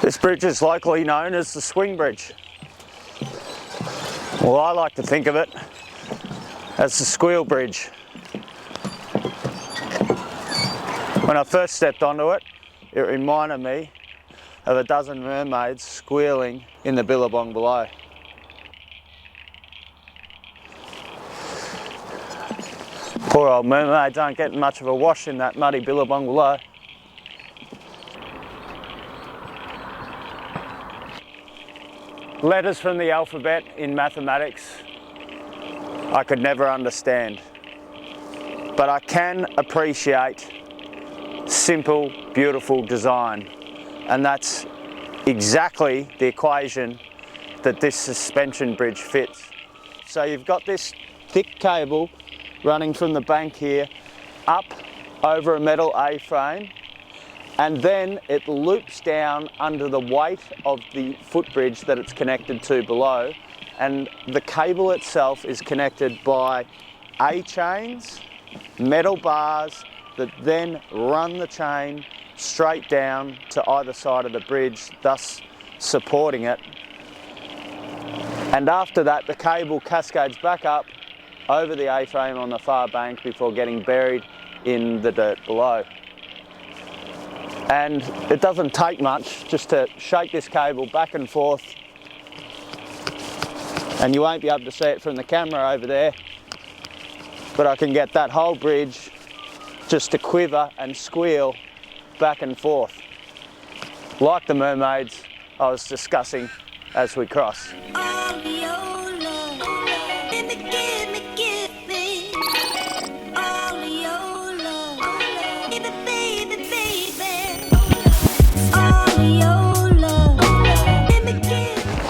This bridge is locally known as the Swing Bridge. Well, I like to think of it as the Squeal Bridge. When I first stepped onto it, it reminded me of a dozen mermaids squealing in the billabong below. Poor old mermaids aren't getting much of a wash in that muddy billabong below. Letters from the alphabet in mathematics I could never understand, but I can appreciate simple, beautiful design, and that's exactly the equation that this suspension bridge fits. So you've got this thick cable running from the bank here up over a metal A-frame, and then it loops down under the weight of the footbridge that it's connected to below, and the cable itself is connected by A-chains, metal bars that then run the chain straight down to either side of the bridge, thus supporting it. And after that, the cable cascades back up over the A-frame on the far bank before getting buried in the dirt below. And it doesn't take much just to shake this cable back and forth, and you won't be able to see it from the camera over there, but I can get that whole bridge just to quiver and squeal back and forth, like the mermaids I was discussing as we cross.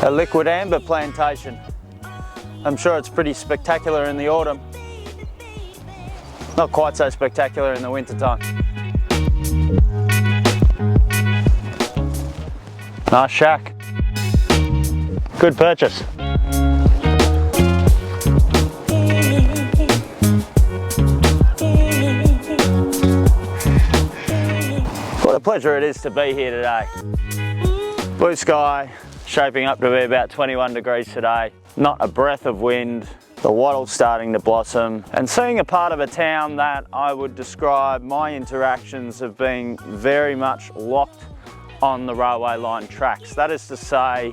A liquid amber plantation. I'm sure it's pretty spectacular in the autumn. Not quite so spectacular in the winter time. Nice shack. Good purchase. What a pleasure it is to be here today. Blue sky, shaping up to be about 21 degrees today. Not a breath of wind, the wattle's starting to blossom, and seeing a part of a town that I would describe my interactions of being very much locked on the railway line tracks. That is to say,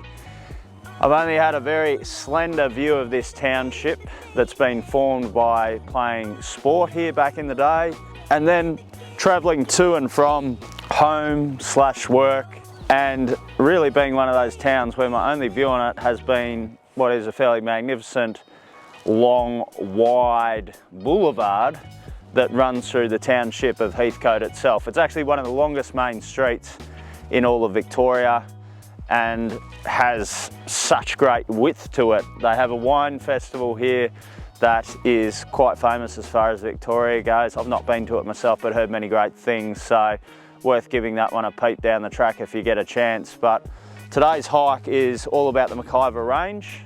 I've only had a very slender view of this township that's been formed by playing sport here back in the day, and then travelling to and from home/work, and really being one of those towns where my only view on it has been what is a fairly magnificent, long, wide boulevard that runs through the township of Heathcote itself. It's actually one of the longest main streets in all of Victoria and has such great width to it. They have a wine festival here that is quite famous as far as Victoria goes. I've not been to it myself, but heard many great things, so worth giving that one a peep down the track if you get a chance. But today's hike is all about the McIvor Range,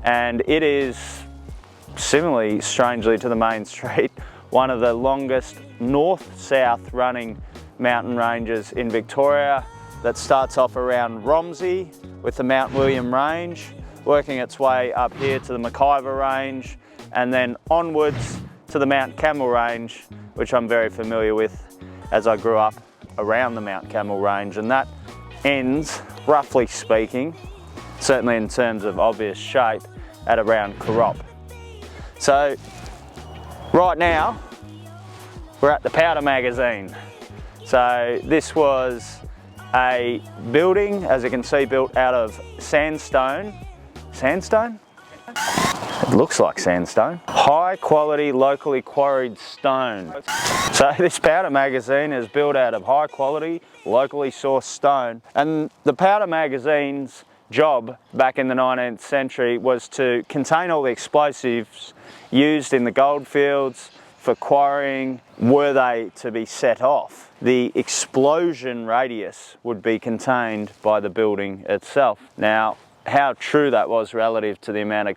and it is, similarly, strangely to the main street, one of the longest north-south running mountain ranges in Victoria, that starts off around Romsey with the Mount William Range, working its way up here to the McIvor Range, and then onwards to the Mount Camel Range, which I'm very familiar with as I grew up around the Mount Camel Range, and that ends, roughly speaking, certainly in terms of obvious shape, at around Currawongs. So right now we're at the Powder Magazine. So this was a building, as you can see, built out of sandstone. Sandstone? It looks like sandstone. High quality, locally quarried stone. So this Powder Magazine is built out of high quality, locally sourced stone. And the Powder Magazine's job back in the 19th century was to contain all the explosives used in the goldfields for quarrying, were they to be set off. The explosion radius would be contained by the building itself. Now, how true that was relative to the amount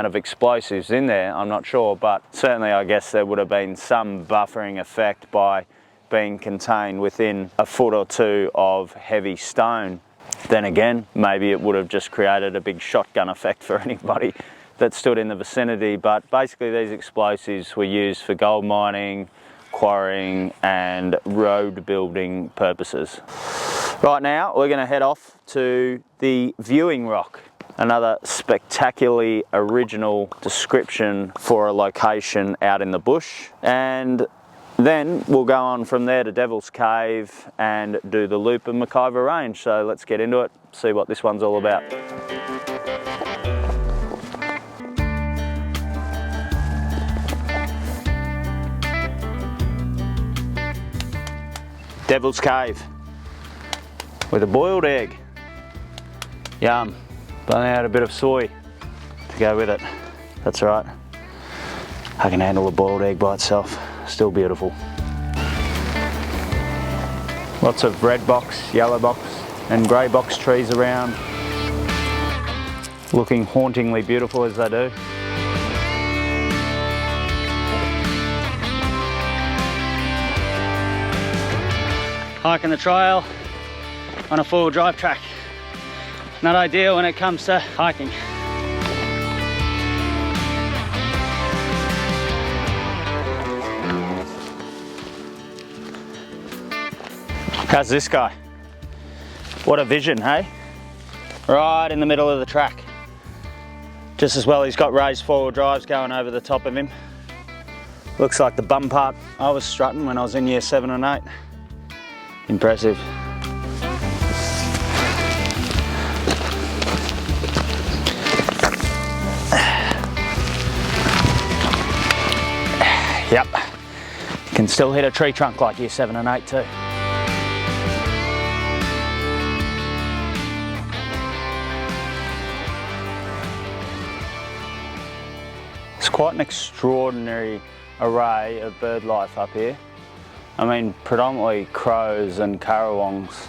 of explosives in there, I'm not sure, but certainly I guess there would have been some buffering effect by being contained within a foot or two of heavy stone. Then again, maybe it would have just created a big shotgun effect for anybody that stood in the vicinity, but basically these explosives were used for gold mining, quarrying and road building purposes. Right now we're going to head off to the viewing rock, another spectacularly original description for a location out in the bush, and then we'll go on from there to Devil's Cave and do the loop of McIvor Range. So let's get into it, see what this one's all about. Devil's Cave with a boiled egg. Yum. But I had a bit of soy to go with it. That's right. I can handle a boiled egg by itself. Still beautiful. Lots of red box, yellow box and grey box trees around. Looking hauntingly beautiful as they do. Hiking the trail on a four-wheel drive track. Not ideal when it comes to hiking. How's this guy? What a vision, hey? Right in the middle of the track. Just as well he's got raised four-wheel drives going over the top of him. Looks like the bum part I was strutting when I was in year 7 and 8. Impressive. Yep. You can still hit a tree trunk like year 7 and 8 too. It's quite an extraordinary array of bird life up here. I mean, predominantly crows and currawongs,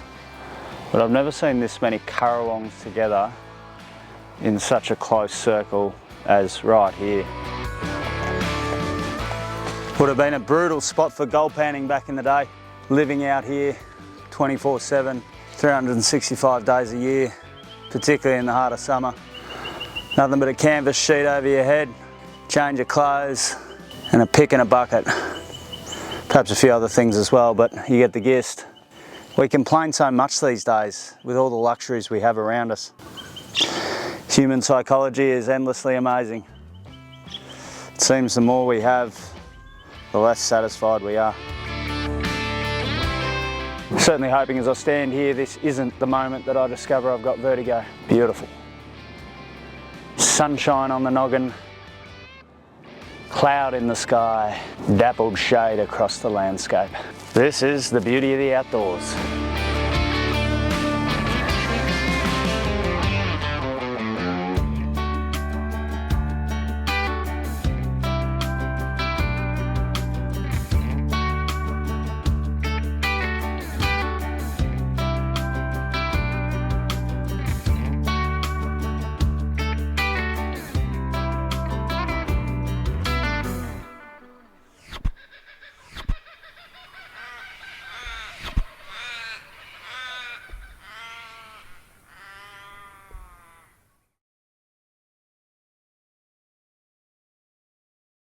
but I've never seen this many currawongs together in such a close circle as right here. Would have been a brutal spot for gold panning back in the day, living out here 24/7, 365 days a year, particularly in the heart of summer. Nothing but a canvas sheet over your head, change of clothes, and a pick and a bucket. Perhaps a few other things as well, but you get the gist. We complain so much these days with all the luxuries we have around us. Human psychology is endlessly amazing. It seems the more we have, the less satisfied we are. Certainly hoping as I stand here, this isn't the moment that I discover I've got vertigo. Beautiful. Sunshine on the noggin. Cloud in the sky, dappled shade across the landscape. This is the beauty of the outdoors.